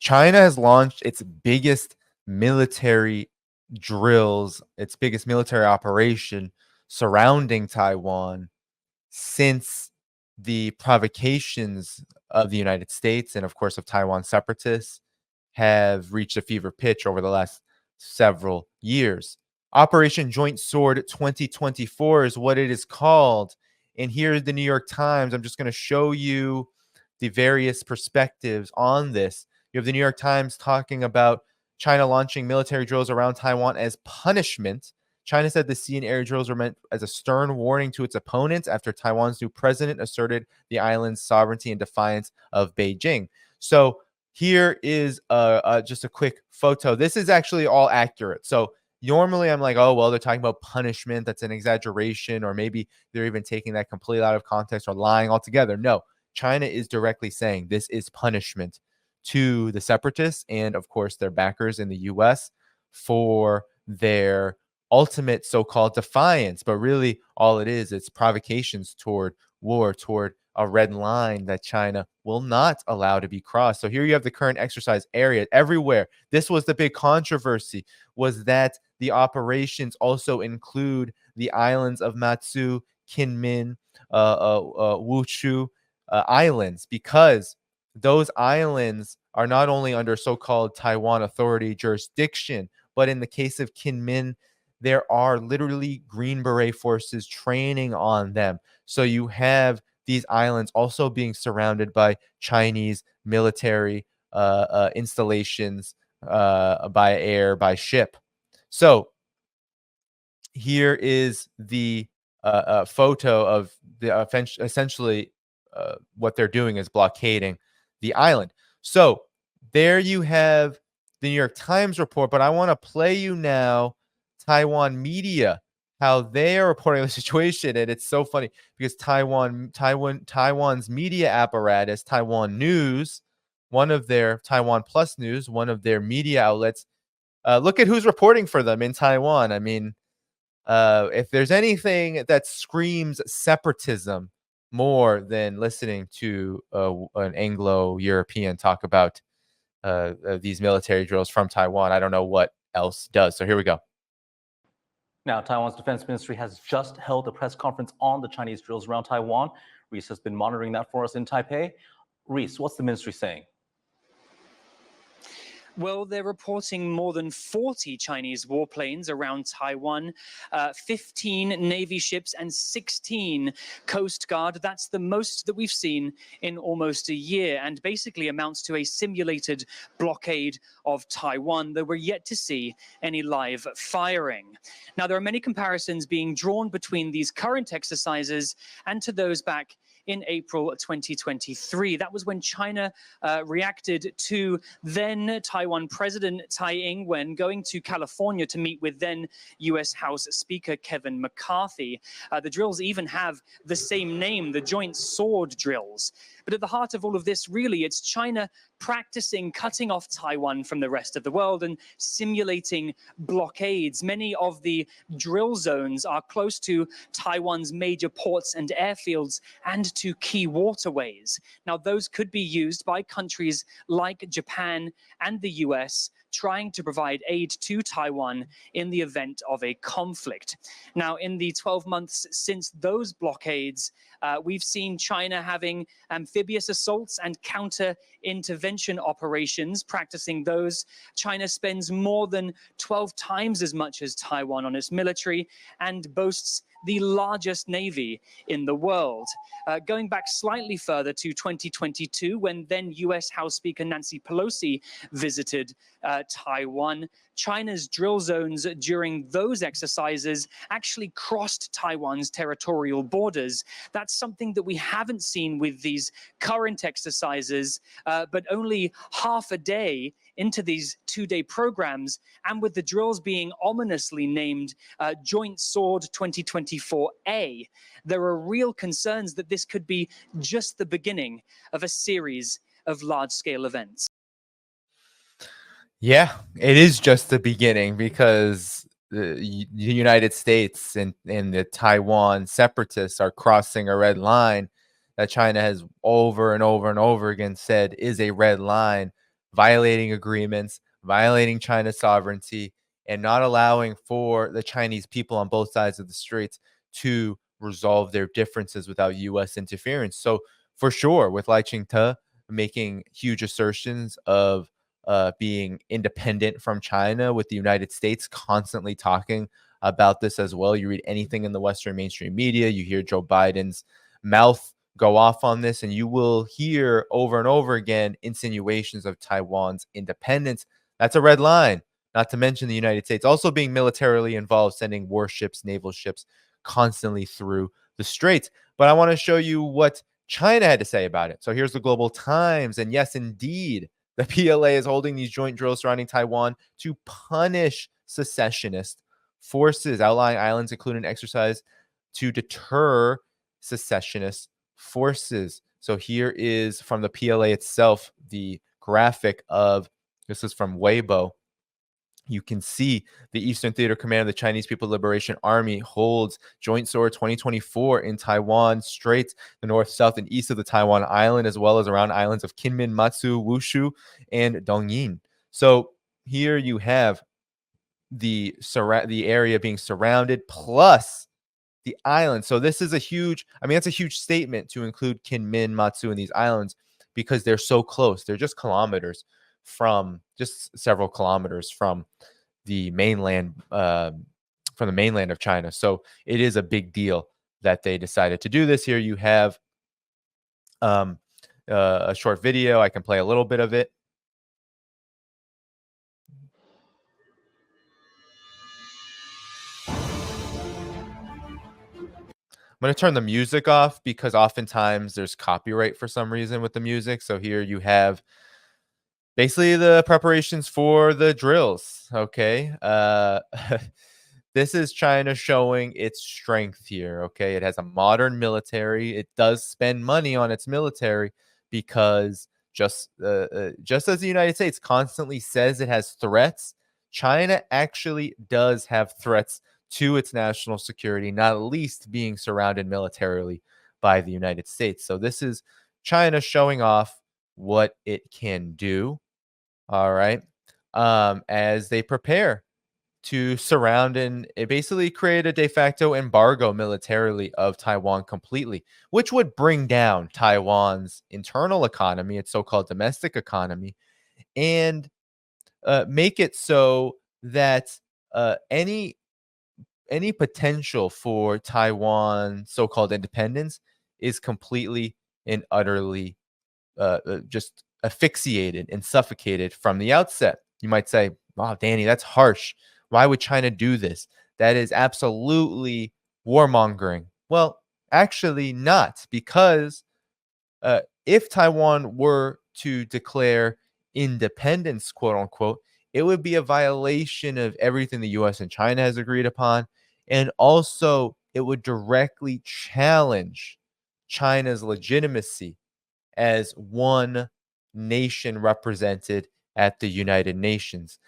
China has launched its biggest military drills, its biggest military operation surrounding Taiwan since the provocations of the United States and, of course, of Taiwan separatists have reached a fever pitch over the last several years. Operation Joint Sword 2024 is what it is called. And here is the New York Times. I'm just going to show you the various perspectives on this. You have the New York Times talking about China launching military drills around Taiwan as punishment. China said the sea and air drills were meant as a stern warning to its opponents after Taiwan's new president asserted the island's sovereignty in defiance of Beijing. So here is just a quick photo. This is actually all accurate. So normally I'm like, oh, well, they're talking about punishment. That's an exaggeration, or maybe they're even taking that completely out of context or lying altogether. No, China is directly saying this is punishment to the separatists and, of course, their backers in the U.S. for their ultimate so-called defiance. But really, all it is, it's provocations toward war, toward a red line that China will not allow to be crossed. So here you have the current exercise area everywhere. This was the big controversy, was that the operations also include the islands of Matsu, Kinmen, Wuchu islands, because those islands are not only under so-called Taiwan Authority jurisdiction, but in the case of Kinmen, there are literally Green Beret forces training on them. So you have these islands also being surrounded by Chinese military installations by air, by ship. So here is the photo of the essentially what they're doing is blockading the island. So there you have the New York Times report, but I want to play you now Taiwan media, how they are reporting the situation. And it's so funny because Taiwan's media apparatus, Taiwan News, one of their Taiwan Plus News, one of their media outlets, look at who's reporting for them in Taiwan. I mean, if there's anything that screams separatism more than listening to an Anglo-European talk about these military drills from Taiwan, I don't know what else does. So here we go. Now, Taiwan's defense ministry has just held a press conference on the Chinese drills around Taiwan. Reese has been monitoring that for us in Taipei. Reese, what's the ministry saying? Well, they're reporting more than 40 Chinese warplanes around Taiwan, 15 Navy ships and 16 Coast Guard. That's the most that we've seen in almost a year, and basically amounts to a simulated blockade of Taiwan, though we're yet to see any live firing. Now, there are many comparisons being drawn between these current exercises and to those back in April 2023. That was when China reacted to then Taiwan President Tsai Ing-wen going to California to meet with then U.S. House Speaker Kevin McCarthy. The drills even have the same name, the Joint Sword drills. But at the heart of all of this, really, it's China practicing cutting off Taiwan from the rest of the world and simulating blockades. Many of the drill zones are close to Taiwan's major ports and airfields and to key waterways. Now, those could be used by countries like Japan and the US, trying to provide aid to Taiwan in the event of a conflict. Now, in the 12 months since those blockades, we've seen China having amphibious assaults and counter-intervention operations, practicing those. China spends more than 12 times as much as Taiwan on its military and boasts the largest navy in the world. Going back slightly further to 2022, when then US House Speaker Nancy Pelosi visited Taiwan, China's drill zones during those exercises actually crossed Taiwan's territorial borders. That's something that we haven't seen with these current exercises, but only half a day into these two-day programs, and with the drills being ominously named Joint Sword 2024A, there are real concerns that this could be just the beginning of a series of large-scale events. Yeah, it is just the beginning, because the United States and the Taiwan separatists are crossing a red line that China has over and over and over again said is a red line violating agreements, violating China's sovereignty, and not allowing for the Chinese people on both sides of the straits to resolve their differences without U.S. interference. So, for sure, with Lai Ching-te making huge assertions of being independent from China, with the United States constantly talking about this as well. You read anything in the Western mainstream media, you hear Joe Biden's mouth go off on this, and you will hear over and over again insinuations of Taiwan's independence. That's a red line, not to mention the United States also being militarily involved, sending warships, naval ships constantly through the straits. But I want to show you what China had to say about it. So here's the Global Times. And yes, indeed, the PLA is holding these joint drills surrounding Taiwan to punish secessionist forces, outlying islands, including an exercise to deter secessionist forces. So here is from the PLA itself, the graphic of this is from Weibo. You can see the Eastern Theater Command of the Chinese People Liberation Army holds Joint SOAR 2024 in Taiwan Straits, the north, south, and east of the Taiwan island, as well as around islands of Kinmen, Matsu, Wushu, and Dongyin. So here you have the area being surrounded, plus the island. So this is a huge, I mean, that's a huge statement to include Kinmen, Matsu, and these islands because they're so close. They're just kilometers from, just several kilometers from the mainland, of China. So it is a big deal that they decided to do this. Here you have a short video. I can play a little bit of it. I'm going to turn the music off because oftentimes there's copyright for some reason with the music. So here you have basically the preparations for the drills. Okay. This is China showing its strength here. Okay. It has a modern military. It does spend money on its military because just as the United States constantly says it has threats, China actually does have threats to its national security, not least being surrounded militarily by the United States. So this is China showing off what it can do. All right. As they prepare to surround and basically create a de facto embargo militarily of Taiwan completely, which would bring down Taiwan's internal economy, its so-called domestic economy, and make it so that any potential for Taiwan so-called independence is completely and utterly just asphyxiated and suffocated from the outset. You might say, wow, Danny, that's harsh. Why would China do this? That is absolutely warmongering. Well, actually not, because if Taiwan were to declare independence, quote unquote, it would be a violation of everything the US and China has agreed upon. And also, it would directly challenge China's legitimacy as one nation represented at the United Nations.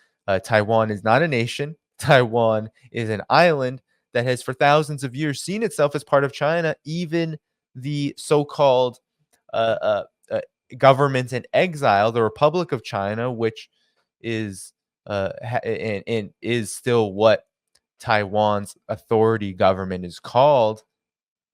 Taiwan is not a nation. Taiwan is an island that has, for thousands of years, seen itself as part of China. Even the so-called uh, uh, uh, government in exile, the Republic of China, which is and is still what Taiwan's authority government is called.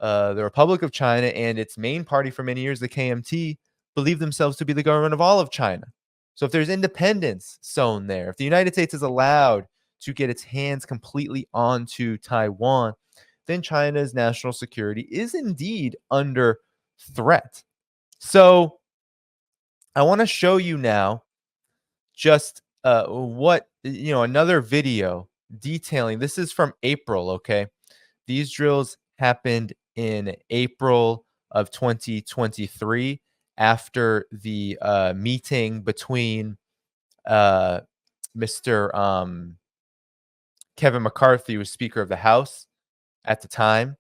The Republic of China and its main party for many years, the KMT, believe themselves to be the government of all of China. So if there's independence sown there, if the United States is allowed to get its hands completely onto Taiwan, then China's national security is indeed under threat. So I want to show you now just another video detailing. This is from April, okay? These drills happened in April of 2023 after the meeting between Mr. Kevin McCarthy, who was Speaker of the House at the time,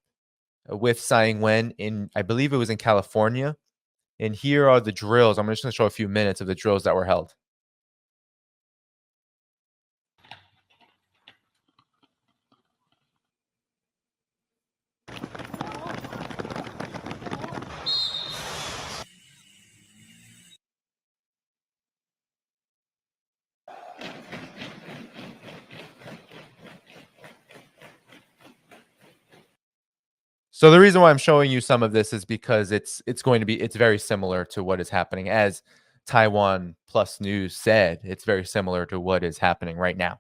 with Tsai Ing-wen in, I believe it was in California. And here are the drills. I'm just going to show a few minutes of the drills that were held. So the reason why I'm showing you some of this is because it's very similar to what is happening. As Taiwan Plus News said, it's very similar to what is happening right now.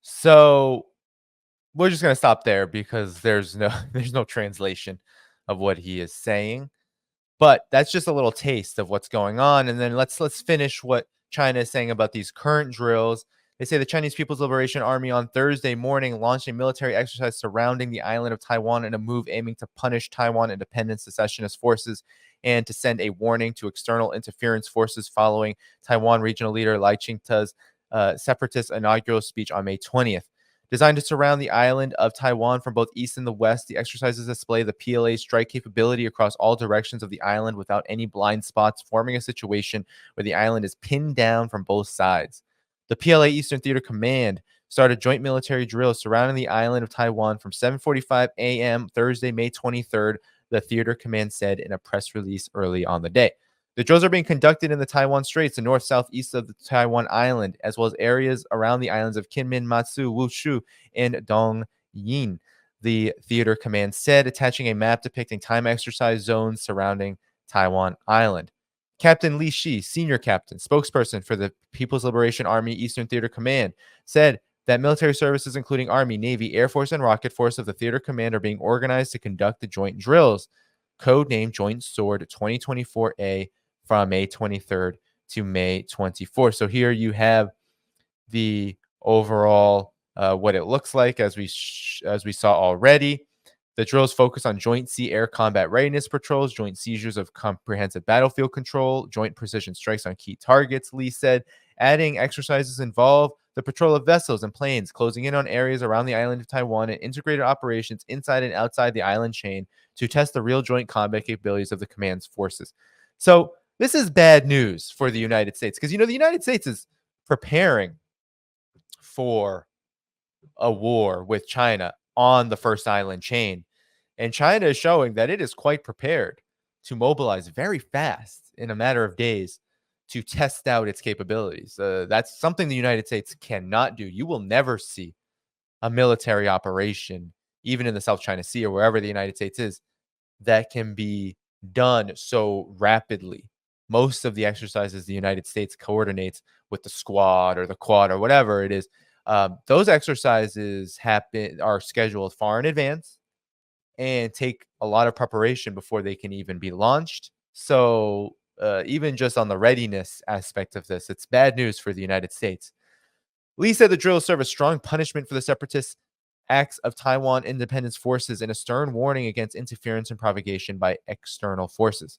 So we're just gonna stop there because there's no there's no translation of what he is saying. But that's just a little taste of what's going on. And then let's finish what China is saying about these current drills. They say the Chinese People's Liberation Army on Thursday morning launched a military exercise surrounding the island of Taiwan in a move aiming to punish Taiwan independent secessionist forces and to send a warning to external interference forces following Taiwan regional leader Lai Ching-te's separatist inaugural speech on May 20th. Designed to surround the island of Taiwan from both east and the west, the exercises display the PLA's strike capability across all directions of the island without any blind spots, forming a situation where the island is pinned down from both sides. The PLA Eastern Theater Command started joint military drills surrounding the island of Taiwan from 7:45 a.m. Thursday, May 23rd, the Theater Command said in a press release early on the day. The drills are being conducted in the Taiwan Straits, the north-southeast of the Taiwan island, as well as areas around the islands of Kinmen, Matsu, Wushu, and Dongyin. The theater command said, attaching a map depicting time exercise zones surrounding Taiwan Island. Captain Li Shi, senior captain, spokesperson for the People's Liberation Army Eastern Theater Command, said that military services, including Army, Navy, Air Force, and Rocket Force of the Theater Command, are being organized to conduct the joint drills, codenamed Joint Sword 2024A, from May 23rd to May 24th. So here you have the overall what it looks like as we saw already. The drills focus on joint sea air combat readiness patrols, joint seizures of comprehensive battlefield control, joint precision strikes on key targets, Lee said. Adding exercises involve the patrol of vessels and planes, closing in on areas around the island of Taiwan, and integrated operations inside and outside the island chain to test the real joint combat capabilities of the command's forces. So this is bad news for the United States because, the United States is preparing for a war with China on the first island chain. And China is showing that it is quite prepared to mobilize very fast in a matter of days to test out its capabilities. That's something the United States cannot do. You will never see a military operation, even in the South China Sea or wherever the United States is, that can be done so rapidly. Most of the exercises the United States coordinates with the squad or the quad or whatever it is, those exercises are scheduled far in advance and take a lot of preparation before they can even be launched. So even just on the readiness aspect of this, it's bad news for the United States. Lee said the drills serve as strong punishment for the separatist acts of Taiwan independence forces and a stern warning against interference and provocation by external forces.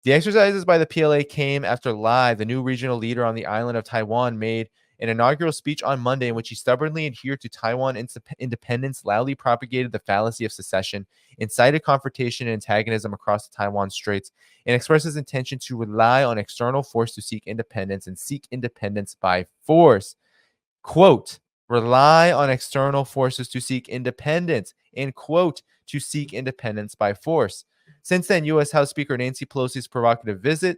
The exercises by the PLA came after Lai, the new regional leader on the island of Taiwan, made an inaugural speech on Monday in which he stubbornly adhered to Taiwan independence, loudly propagated the fallacy of secession, incited confrontation and antagonism across the Taiwan Straits, and expressed his intention to rely on external force to seek independence and seek independence by force. Quote, rely on external forces to seek independence, end quote, to seek independence by force. Since then, U.S. House Speaker Nancy Pelosi's provocative visit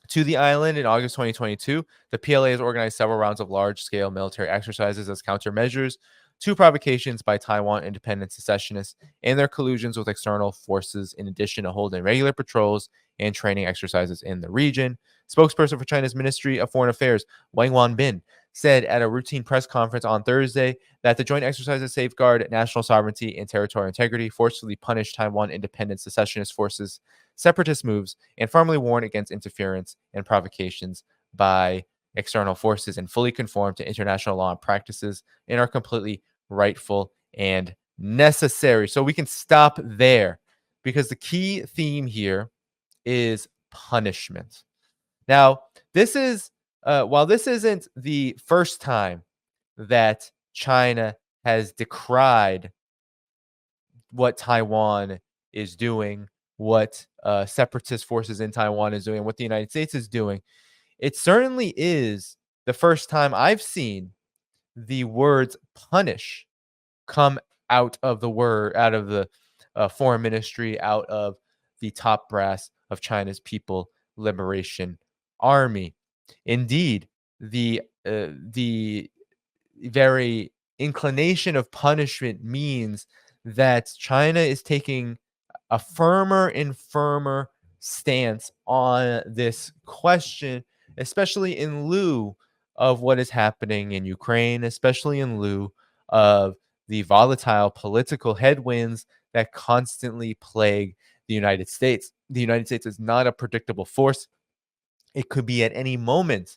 to the island in August 2022, the PLA has organized several rounds of large-scale military exercises as countermeasures to provocations by Taiwan independent secessionists and their collusions with external forces, in addition to holding regular patrols and training exercises in the region. Spokesperson for China's Ministry of Foreign Affairs, Wang Wanbin, said at a routine press conference on Thursday that the joint exercises safeguard national sovereignty and territorial integrity, forcefully punish Taiwan independent secessionist forces' separatist moves, and firmly warn against interference and provocations by external forces, and fully conform to international law and practices, and are completely rightful and necessary. So we can stop there, because the key theme here is punishment. Now, this is while this isn't the first time that China has decried what Taiwan is doing, what separatist forces in Taiwan is doing, what the United States is doing, it certainly is the first time I've seen the words punish come out of the foreign ministry, out of the top brass of China's People Liberation Army. Indeed, the very inclination of punishment means that China is taking a firmer and firmer stance on this question, especially in lieu of what is happening in Ukraine, especially in lieu of the volatile political headwinds that constantly plague the United States. The United States is not a predictable force. It could be at any moment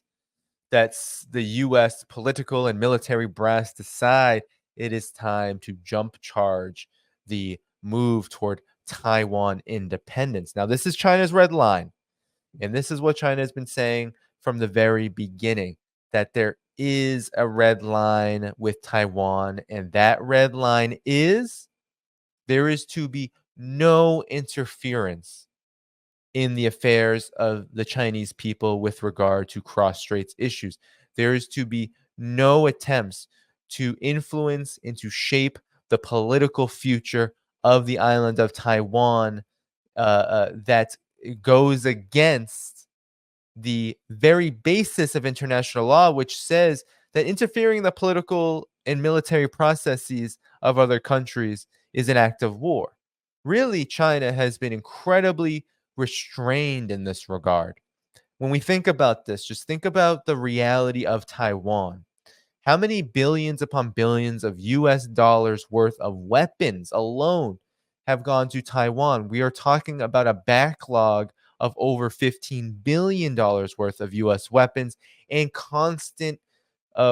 that the U.S. political and military brass decide it is time to jump charge the move toward Taiwan independence. Now, this is China's red line, and this is what China has been saying from the very beginning, that there is a red line with Taiwan, and that red line is there is to be no interference in the affairs of the Chinese people with regard to cross-straits issues. There is to be no attempts to influence and to shape the political future of the island of Taiwan that goes against the very basis of international law, which says that interfering in the political and military processes of other countries is an act of war. Really, China has been incredibly restrained in this regard. When we think about this, just think about the reality of Taiwan. How many billions upon billions of US dollars worth of weapons alone have gone to Taiwan? We are talking about a backlog of over $15 billion worth of US weapons, and constant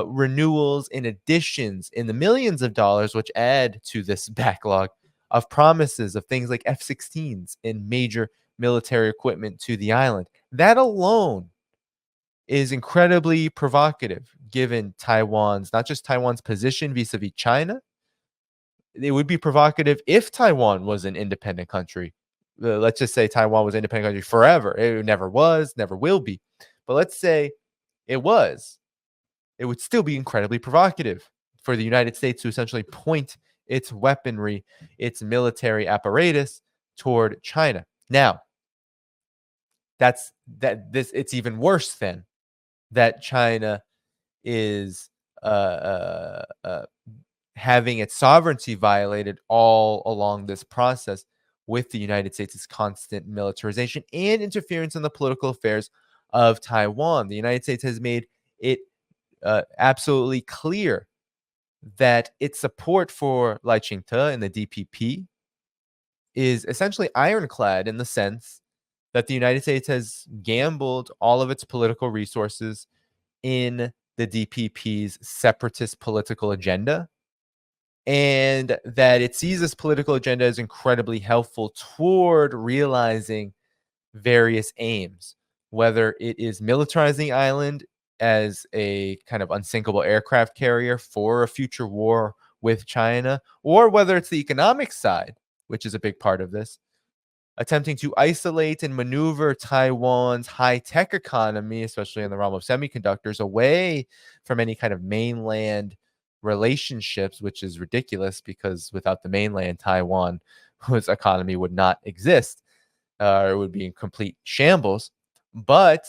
renewals and additions in the millions of dollars, which add to this backlog of promises of things like F-16s and major military equipment to the island. That alone is incredibly provocative, given not just Taiwan's position vis-a-vis China. It would be provocative if Taiwan was an independent country. Let's just say Taiwan was an independent country forever. It never was, never will be. But let's say it was. It would still be incredibly provocative for the United States to essentially point its weaponry, its military apparatus toward China. Now, it's even worse then that China is having its sovereignty violated all along this process, with the United States' constant militarization and interference in the political affairs of Taiwan. The United States has made it absolutely clear that its support for Lai Ching-te and the DPP is essentially ironclad, in the sense that the United States has gambled all of its political resources in the DPP's separatist political agenda, and that it sees this political agenda as incredibly helpful toward realizing various aims, whether it is militarizing the island as a kind of unsinkable aircraft carrier for a future war with China, or whether it's the economic side, which is a big part of this, attempting to isolate and maneuver Taiwan's high-tech economy, especially in the realm of semiconductors, away from any kind of mainland relationships, which is ridiculous, because without the mainland, Taiwan's economy would not exist. It would be in complete shambles. But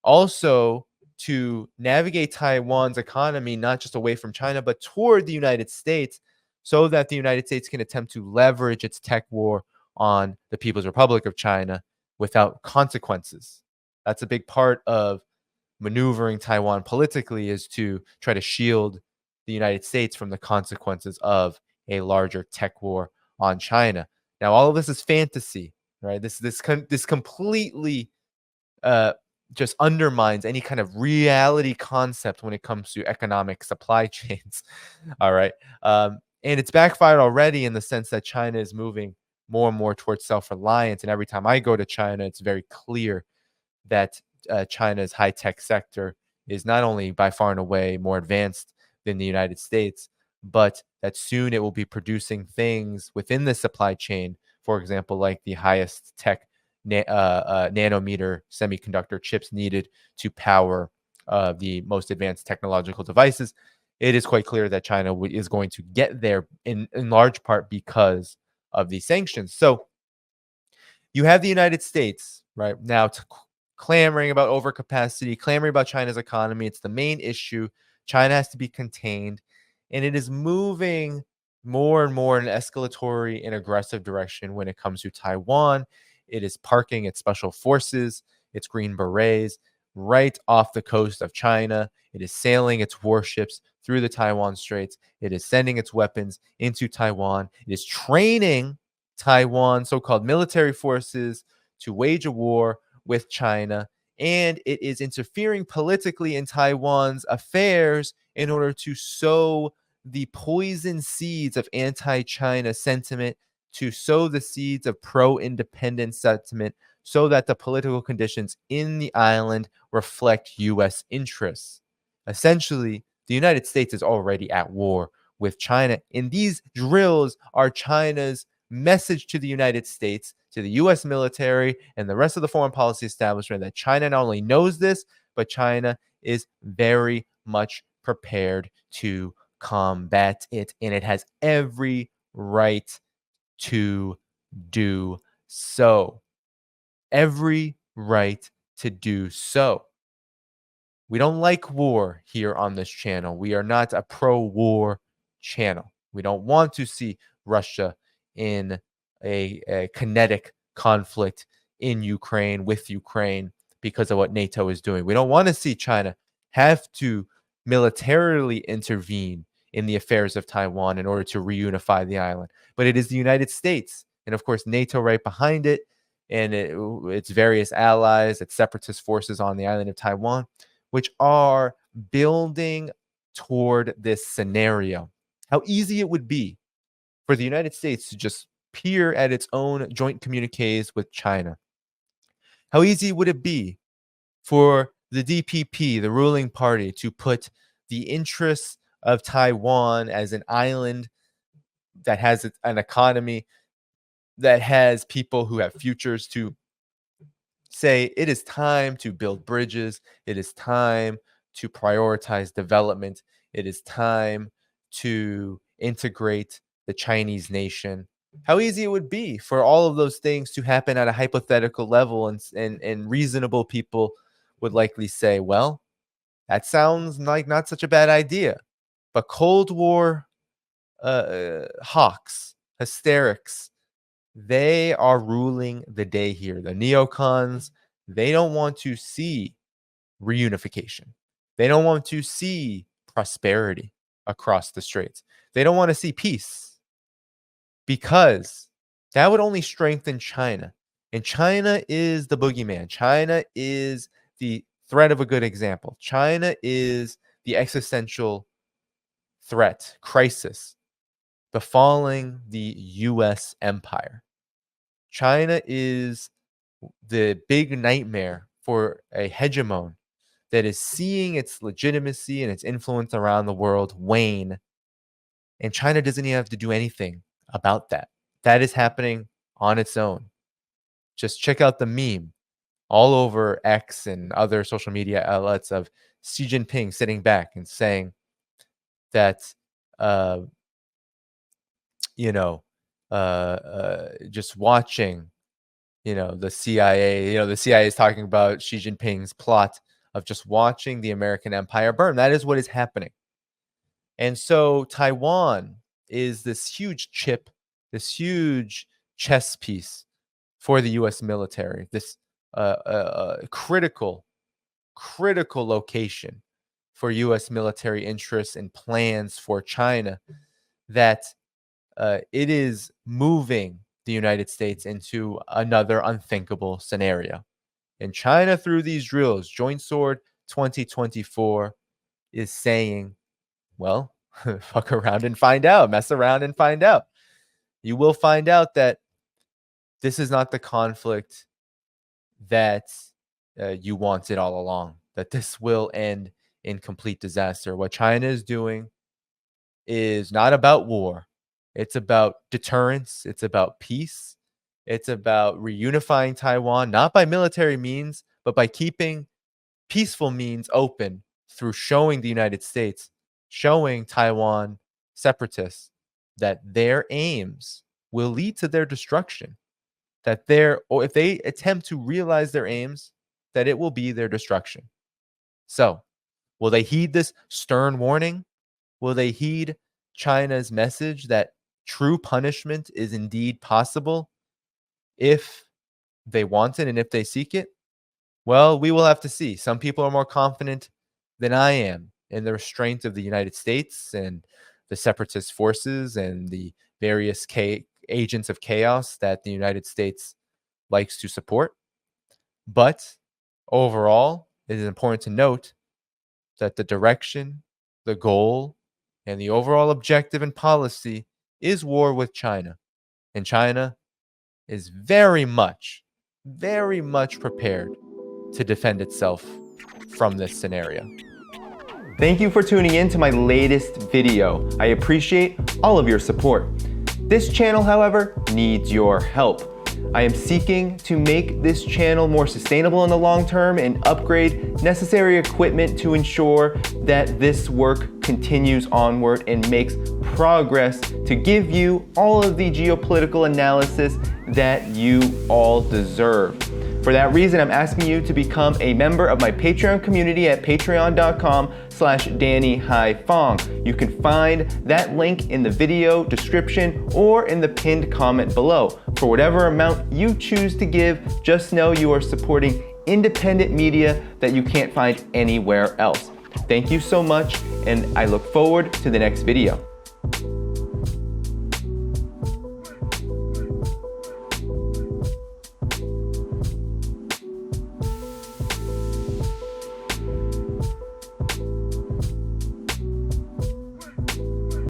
also to navigate Taiwan's economy not just away from China, but toward the United States, so that the United States can attempt to leverage its tech war on the People's Republic of China without consequences. That's a big part of maneuvering Taiwan politically, is to try to shield the United States from the consequences of a larger tech war on China. Now, all of this is fantasy, right? This completely just undermines any kind of reality concept when it comes to economic supply chains. All right. And it's backfired already in the sense that China is moving more and more towards self-reliance. And every time I go to China, it's very clear that China's high-tech sector is not only by far and away more advanced than the United States, but that soon it will be producing things within the supply chain, for example, like the highest tech nanometer semiconductor chips needed to power the most advanced technological devices. It is quite clear that China is going to get there in large part because of these sanctions. So you have the United States right now clamoring about overcapacity, clamoring about China's economy. It's the main issue. China has to be contained, and it is moving more and more in an escalatory and aggressive direction when it comes to Taiwan. It is parking its special forces, its Green Berets, right off the coast of China. It is sailing its warships through the Taiwan Straits. It is sending its weapons into Taiwan. It is training Taiwan so-called military forces to wage a war with China, and it is interfering politically in Taiwan's affairs in order to sow the poison seeds of anti-China sentiment, to sow the seeds of pro-independence sentiment, so that the political conditions in the island reflect U.S. interests. Essentially, the United States is already at war with China, and these drills are China's message to the United States, to the U.S. military, and the rest of the foreign policy establishment that China not only knows this, but China is very much prepared to combat it, and it has every right to do so. Every right to do so. We don't like war here on this channel. We are not a pro-war channel. We don't want to see Russia in a kinetic conflict in Ukraine with Ukraine because of what NATO is doing. We don't want to see China have to militarily intervene in the affairs of Taiwan in order to reunify the island. But it is the United States and, of course, NATO right behind it, and its various allies, its separatist forces on the island of Taiwan, which are building toward this scenario. How easy it would be for the United States to just peer at its own joint communiques with China. How easy would it be for the DPP, the ruling party, to put the interests of Taiwan as an island that has an economy, that has people who have futures, to say it is time to build bridges, it is time to prioritize development, it is time to integrate the Chinese nation. How easy it would be for all of those things to happen at a hypothetical level, and reasonable people would likely say, well, that sounds like not such a bad idea. But Cold War hawks, hysterics, they are ruling the day here. The neocons, they don't want to see reunification. They don't want to see prosperity across the straits. They don't want to see peace, because that would only strengthen China. And China is the boogeyman. China is the threat of a good example. China is the existential threat, crisis befalling the US empire. China is the big nightmare for a hegemon that is seeing its legitimacy and its influence around the world wane. And China doesn't even have to do anything about that. That is happening on its own. Just check out the meme all over X and other social media outlets of Xi Jinping sitting back and saying that, uh, you know, just watching, the CIA, the CIA is talking about Xi Jinping's plot of just watching the American empire burn. That is what is happening. And so Taiwan is this huge chip, this huge chess piece for the U.S. military, this critical location for U.S. military interests and plans for China, that it is moving the United States into another unthinkable scenario. And China, through these drills, Joint Sword 2024, is saying, well, fuck around and find out, mess around and find out. You will find out that this is not the conflict that you wanted all along, that this will end in complete disaster. What China is doing is not about war. It's about deterrence. It's about peace. It's about reunifying Taiwan, not by military means, but by keeping peaceful means open through showing the United States, showing Taiwan separatists that their aims will lead to their destruction. That if they attempt to realize their aims, that it will be their destruction. So, will they heed this stern warning? Will they heed China's message that true punishment is indeed possible if they want it and if they seek it? Well, we will have to see. Some people are more confident than I am in the restraint of the United States and the separatist forces and the various agents of chaos that the United States likes to support. But overall, it is important to note that the direction, the goal, and the overall objective and policy is war with China. And China is very much prepared to defend itself from this scenario. Thank you for tuning in to my latest video. I appreciate all of your support. This channel, however, needs your help. I am seeking to make this channel more sustainable in the long term and upgrade necessary equipment to ensure that this work continues onward and makes progress to give you all of the geopolitical analysis that you all deserve. For that reason, I'm asking you to become a member of my Patreon community at patreon.com/DannyDhaiphong. You can find that link in the video description or in the pinned comment below. For whatever amount you choose to give, just know you are supporting independent media that you can't find anywhere else. Thank you so much, and I look forward to the next video.